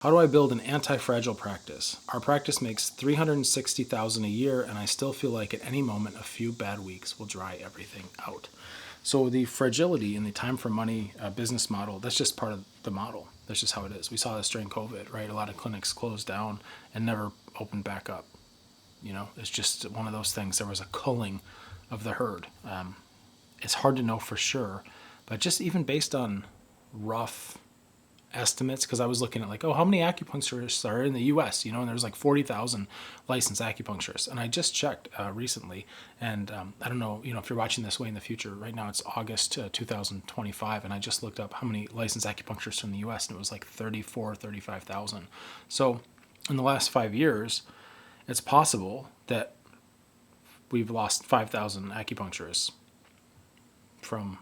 How do I build an anti-fragile practice? Our practice makes $360,000 a year, and I still feel like at any moment a few bad weeks will dry everything out. So the fragility in the time for money business model, that's just part of the model. That's just how it is. We saw this during COVID, right? A lot of clinics closed down and never opened back up. It's just one of those things. There was a culling of the herd. It's hard to know for sure, but just even based on rough estimates, because I was looking at how many acupuncturists are in the U.S., and there's 40,000 licensed acupuncturists. And I just checked recently, and I don't know, if you're watching this way in the future. Right now it's August 2025, and I just looked up how many licensed acupuncturists are in the U.S., and it was 35,000. So in the last 5 years, it's possible that we've lost 5,000 acupuncturists from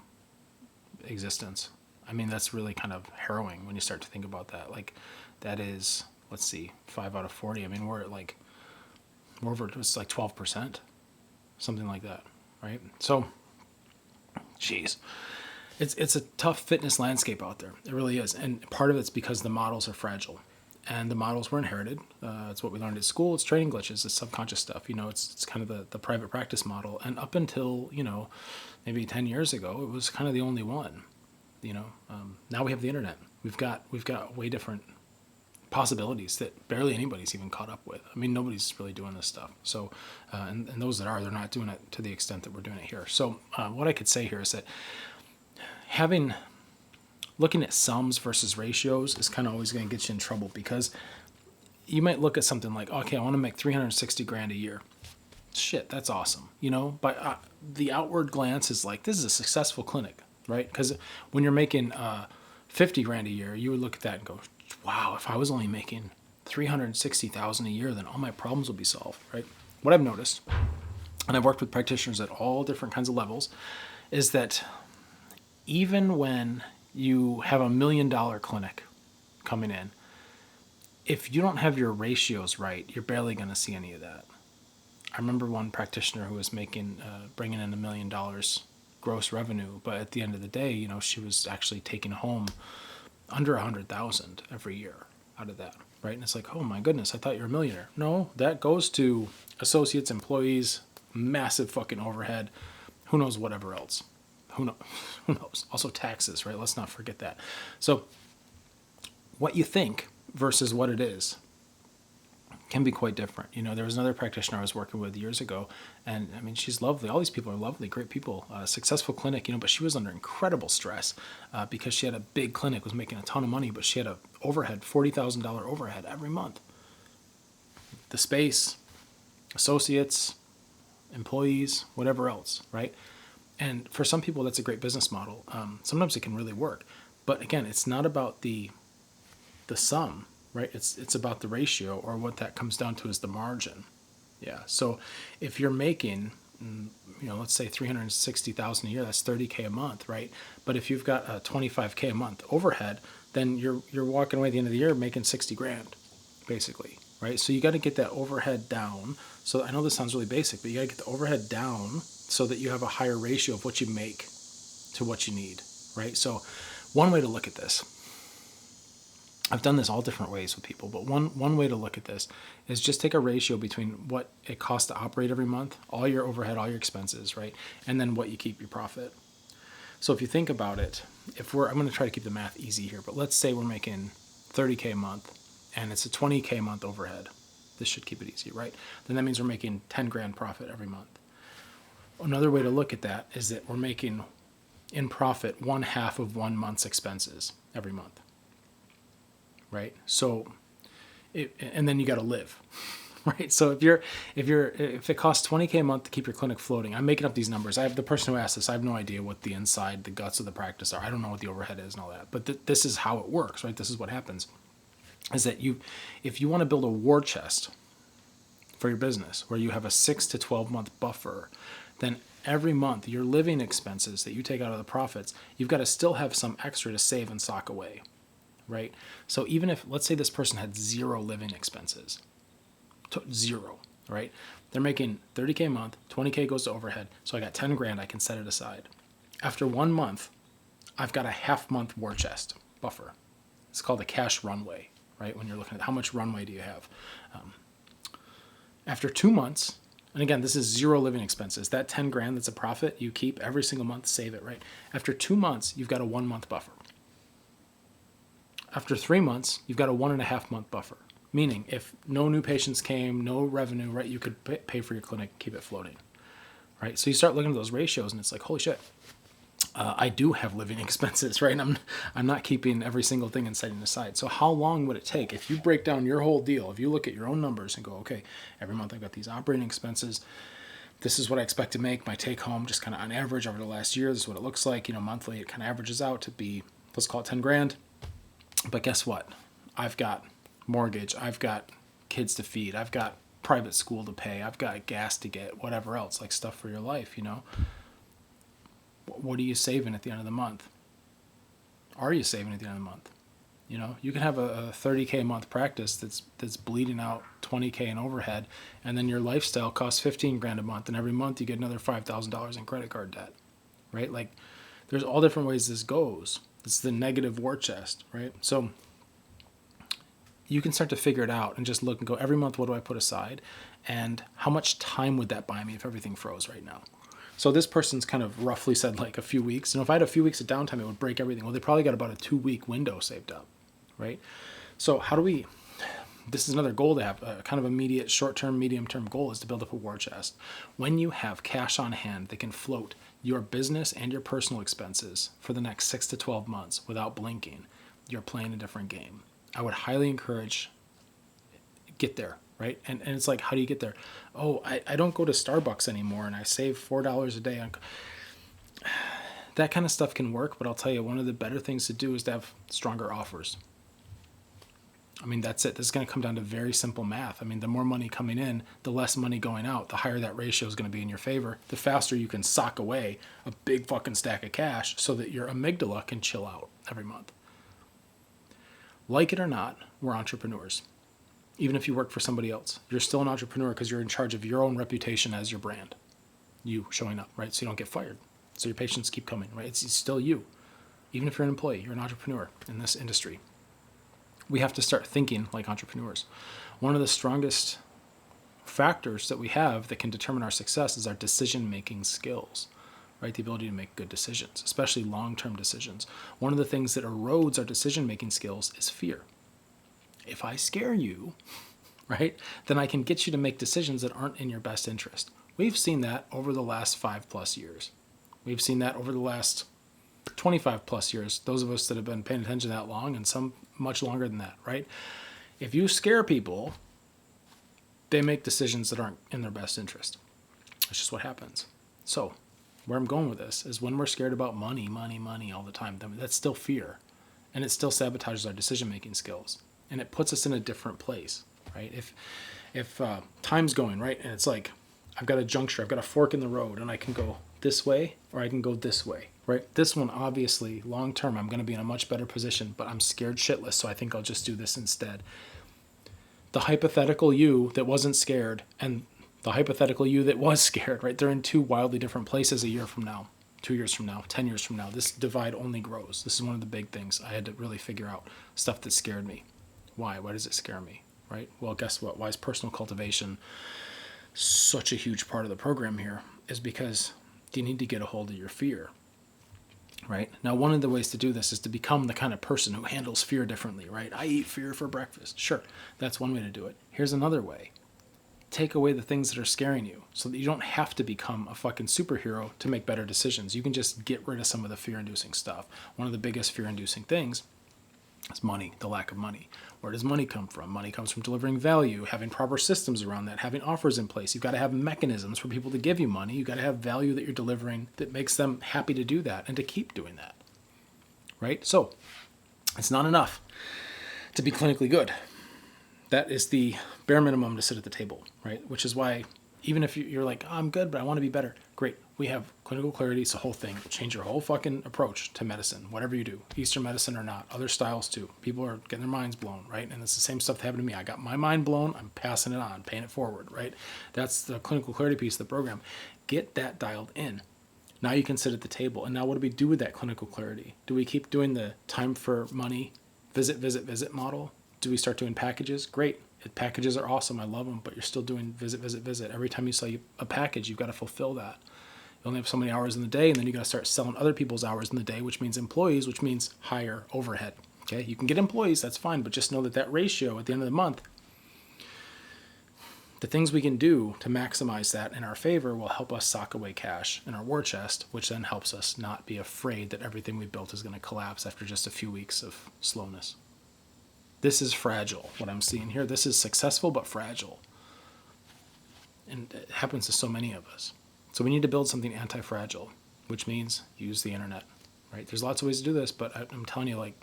existence. I mean, that's really kind of harrowing when you start to think about that. That is, let's see, 5 out of 40. I mean, we're at we're over, it's 12%, something like that, right? So, geez, it's a tough fitness landscape out there. It really is. And part of it's because the models are fragile. And the models were inherited. It's what we learned at school. It's training glitches. It's subconscious stuff. It's kind of the private practice model. And up until, maybe 10 years ago, it was kind of the only one. Now we have the internet. We've got way different possibilities that barely anybody's even caught up with. I mean, nobody's really doing this stuff. So, and those that are, they're not doing it to the extent that we're doing it here. So, what I could say here is that looking at sums versus ratios is kind of always going to get you in trouble, because you might look at something like, okay, I want to make 360 grand a year. Shit, that's awesome. But the outward glance is this is a successful clinic. Right? Because when you're making 50 grand a year, you would look at that and go, wow, if I was only making 360,000 a year, then all my problems will be solved, right? What I've noticed, and I've worked with practitioners at all different kinds of levels, is that even when you have $1 million clinic coming in, if you don't have your ratios right, you're barely going to see any of that. I remember one practitioner who was bringing in $1 million gross revenue, but at the end of the day, she was actually taking home under 100,000 every year out of that, right? And it's oh my goodness, I thought you were a millionaire. No, that goes to associates, employees, massive fucking overhead, who knows whatever else. Who knows? Also taxes, right? Let's not forget that. So what you think versus what it is can be quite different. There was another practitioner I was working with years ago, and I mean, she's lovely. All these people are lovely, great people, successful clinic, but she was under incredible stress because she had a big clinic, was making a ton of money, but she had a overhead, $40,000 overhead every month. The space, associates, employees, whatever else, right? And for some people, that's a great business model. Sometimes it can really work, but again, it's not about the sum. Right? It's about the ratio, or what that comes down to is the margin. Yeah. So if you're making, let's say 360,000 a year, that's 30K a month, right? But if you've got a 25K a month overhead, then you're walking away at the end of the year making 60 grand, basically, right? So you got to get that overhead down. So I know this sounds really basic, but you got to get the overhead down so that you have a higher ratio of what you make to what you need, right? So one way to look at this, I've done this all different ways with people, but one way to look at this is just take a ratio between what it costs to operate every month, all your overhead, all your expenses, right? And then what you keep your profit. So if you think about it, I'm going to try to keep the math easy here, but let's say we're making 30K a month and it's a 20K a month overhead. This should keep it easy, right? Then that means we're making 10 grand profit every month. Another way to look at that is that we're making in profit 1/2 of 1 month's expenses every month. Right? So, and then you got to live, right? So if it costs 20K a month to keep your clinic floating, I'm making up these numbers. I have the person who asked this. I have no idea what the guts of the practice are. I don't know what the overhead is and all that, but this is how it works, right? This is what happens, is that if you want to build a war chest for your business, where you have a 6 to 12 month buffer, then every month your living expenses that you take out of the profits, you've got to still have some extra to save and sock away. Right? So even if, let's say this person had zero living expenses, zero, right? They're making 30K a month, 20K goes to overhead. So I got 10 grand, I can set it aside. After 1 month, I've got a half month war chest buffer. It's called a cash runway, right? When you're looking at how much runway do you have. After 2 months, and again, this is zero living expenses. That 10 grand that's a profit, you keep every single month, save it, right? After 2 months, you've got a 1 month buffer. After 3 months, you've got a 1.5 month buffer. Meaning, if no new patients came, no revenue, right, you could pay for your clinic, keep it floating, right? So you start looking at those ratios, and it's like, holy shit, I do have living expenses, right? I'm not keeping every single thing and setting aside. So how long would it take if you break down your whole deal? If you look at your own numbers and go, okay, every month I've got these operating expenses. This is what I expect to make my take home, just kind of on average over the last year. This is what it looks like. Monthly it kind of averages out to be, let's call it 10 grand. But guess what? I've got mortgage. I've got kids to feed. I've got private school to pay. I've got gas to get, whatever else, like stuff for your life, What are you saving at the end of the month? Are you saving at the end of the month? You can have a 30K a month practice that's bleeding out 20K in overhead, and then your lifestyle costs 15 grand a month, and every month you get another $5,000 in credit card debt, right? Like, there's all different ways this goes. It's the negative war chest, right? So you can start to figure it out and just look and go, every month, what do I put aside? And how much time would that buy me if everything froze right now? So this person's kind of roughly said like a few weeks. If I had a few weeks of downtime, it would break everything. Well, they probably got about a 2-week window saved up, right? So this is another goal to have, a kind of immediate short-term, medium-term goal is to build up a war chest. When you have cash on hand that can float your business and your personal expenses for the next 6 to 12 months without blinking, you're playing a different game. I would highly encourage, get there, right? And it's like, how do you get there? Oh, I don't go to Starbucks anymore and I save $4 a day on... That kind of stuff can work, but I'll tell you, one of the better things to do is to have stronger offers. That's it. This is going to come down to very simple math. The more money coming in, the less money going out, the higher that ratio is going to be in your favor, the faster you can sock away a big fucking stack of cash so that your amygdala can chill out every month. Like it or not, we're entrepreneurs. Even if you work for somebody else, you're still an entrepreneur because you're in charge of your own reputation as your brand. You showing up, right? So you don't get fired. So your patients keep coming, right? It's still you. Even if you're an employee, you're an entrepreneur in this industry. We have to start thinking like entrepreneurs. One of the strongest factors that we have that can determine our success is our decision-making skills, right? The ability to make good decisions, especially long-term decisions. One of the things that erodes our decision-making skills is fear. If I scare you, right, then I can get you to make decisions that aren't in your best interest. We've seen that over the last 5+ years. We've seen that over the last 25+ years, those of us that have been paying attention that long, and some much longer than that, right? If you scare people, they make decisions that aren't in their best interest. That's just what happens. So where I'm going with this is when we're scared about money all the time, that's still fear, and it still sabotages our decision-making skills, and it puts us in a different place, right? If time's going, right, and it's like, I've got a juncture, I've got a fork in the road, and I can go this way or I can go this way, right? This one, obviously, long term, I'm going to be in a much better position, but I'm scared shitless, so I think I'll just do this instead. The hypothetical you that wasn't scared and the hypothetical you that was scared, right? They're in two wildly different places a year from now, 2 years from now, 10 years from now. This divide only grows. This is one of the big things I had to really figure out, stuff that scared me. Why? Why does it scare me, right? Well, guess what? Why is personal cultivation such a huge part of the program here? Is because you need to get a hold of your fear, right? Now, one of the ways to do this is to become the kind of person who handles fear differently, right? I eat fear for breakfast. Sure, that's one way to do it. Here's another way. Take away the things that are scaring you so that you don't have to become a fucking superhero to make better decisions. You can just get rid of some of the fear-inducing stuff. One of the biggest fear-inducing things is money, the lack of money. Where does money come from? Money comes from delivering value, having proper systems around that, having offers in place. You've got to have mechanisms for people to give you money. You've got to have value that you're delivering that makes them happy to do that and to keep doing that, right? So it's not enough to be clinically good. That is the bare minimum to sit at the table, right? Which is why even if you're like, oh, I'm good, but I want to be better. Great. We have clinical clarity. It's the whole thing. Change your whole fucking approach to medicine, whatever you do, Eastern medicine or not, other styles too. People are getting their minds blown, right? And it's the same stuff that happened to me. I got my mind blown. I'm passing it on, paying it forward, right? That's the clinical clarity piece of the program. Get that dialed in. Now you can sit at the table. And now what do we do with that clinical clarity? Do we keep doing the time for money, visit model? do we start doing packages? Great. Packages are awesome. I love them, but you're still doing visit. Every time you sell a package, you've got to fulfill that. You only have so many hours in the day, and then you got to start selling other people's hours in the day, which means employees, which means higher overhead. Okay, you can get employees, that's fine, but just know that ratio at the end of the month, the things we can do to maximize that in our favor will help us sock away cash in our war chest, which then helps us not be afraid that everything we built is going to collapse after just a few weeks of slowness. This is fragile, what I'm seeing here. This is successful but fragile. And it happens to so many of us. So we need to build something anti-fragile, which means use the internet, right? There's lots of ways to do this, but I'm telling you, like,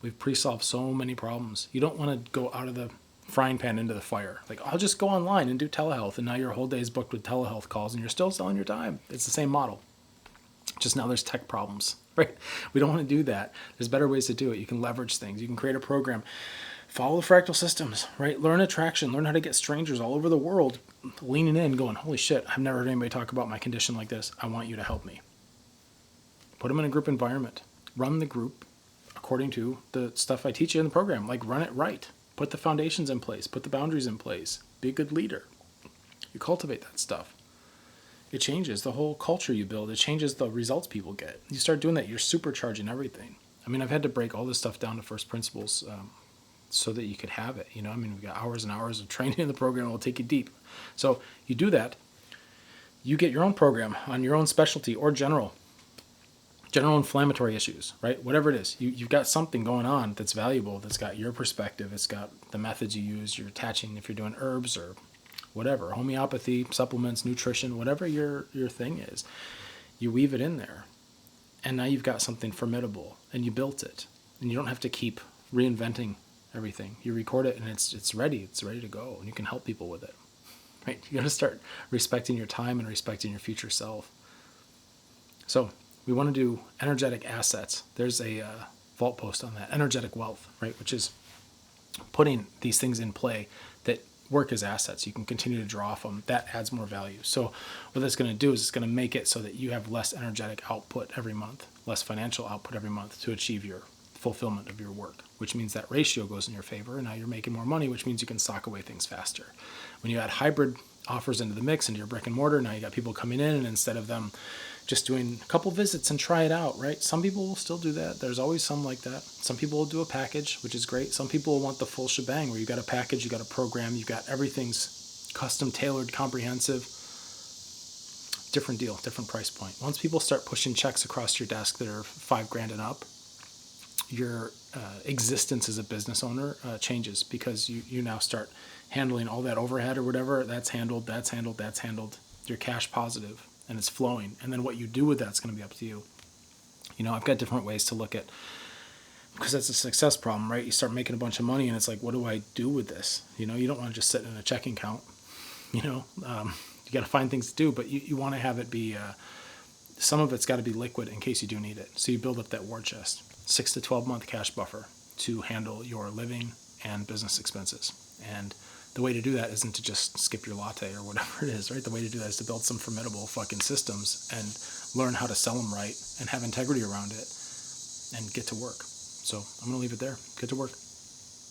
we've pre-solved so many problems. You don't want to go out of the frying pan into the fire. Like, I'll just go online and do telehealth, and now your whole day is booked with telehealth calls, and you're still selling your time. It's the same model. Just now there's tech problems, right? We don't want to do that. There's better ways to do it. You can leverage things. You can create a program. Follow the fractal systems, right? Learn attraction. Learn how to get strangers all over the world leaning in, going, holy shit, I've never heard anybody talk about my condition like this. I want you to help me. Put them in a group environment. Run the group according to the stuff I teach you in the program. Like, run it right. Put the foundations in place. Put the boundaries in place. Be a good leader. You cultivate that stuff. It changes the whole culture you build. It changes the results people get. You start doing that, you're supercharging everything. I mean, I've had to break all this stuff down to first principles so that you could have it. You know, I mean, we've got hours and hours of training in the program. It'll take you deep. So you do that. You get your own program on your own specialty or general inflammatory issues, right? Whatever it is, you've got something going on that's valuable, that's got your perspective, it's got the methods you use, you're attaching, if you're doing herbs or whatever, homeopathy, supplements, nutrition, whatever your thing is, you weave it in there. And now you've got something formidable, and you built it. And you don't have to keep reinventing everything. You record it, and it's ready to go, and you can help people with it, right? You got to start respecting your time and respecting your future self. So we want to do energetic assets. There's a vault post on that, energetic wealth, right? Which is putting these things in play that work as assets. You can continue to draw from them. That adds more value. So what that's going to do is it's going to make it so that you have less energetic output every month, less financial output every month to achieve your fulfillment of your work, which means that ratio goes in your favor, and now you're making more money, which means you can sock away things faster. When you add hybrid offers into the mix, into your brick and mortar, now you got people coming in, and instead of them just doing a couple visits and try it out, right? Some people will still do that. There's always some like that. Some people will do a package, which is great. Some people will want the full shebang, where you got a package, you got a program, you got everything's custom, tailored, comprehensive. Different deal, different price point. Once people start pushing checks across your desk that are $5,000 and up, your existence as a business owner changes, because you now start handling all that overhead or whatever. That's handled. You're cash positive, and it's flowing. And then what you do with that's going to be up to you. You know, I've got different ways to look at, because that's a success problem, right? You start making a bunch of money, and it's like, what do I do with this? You know, you don't want to just sit in a checking account. You know, you got to find things to do, but you want to have it be, some of it's got to be liquid in case you do need it. So you build up that war chest, 6 to 12 month cash buffer to handle your living and business expenses. And the way to do that isn't to just skip your latte or whatever it is, right? The way to do that is to build some formidable fucking systems and learn how to sell them right and have integrity around it and get to work. So I'm going to leave it there. Get to work.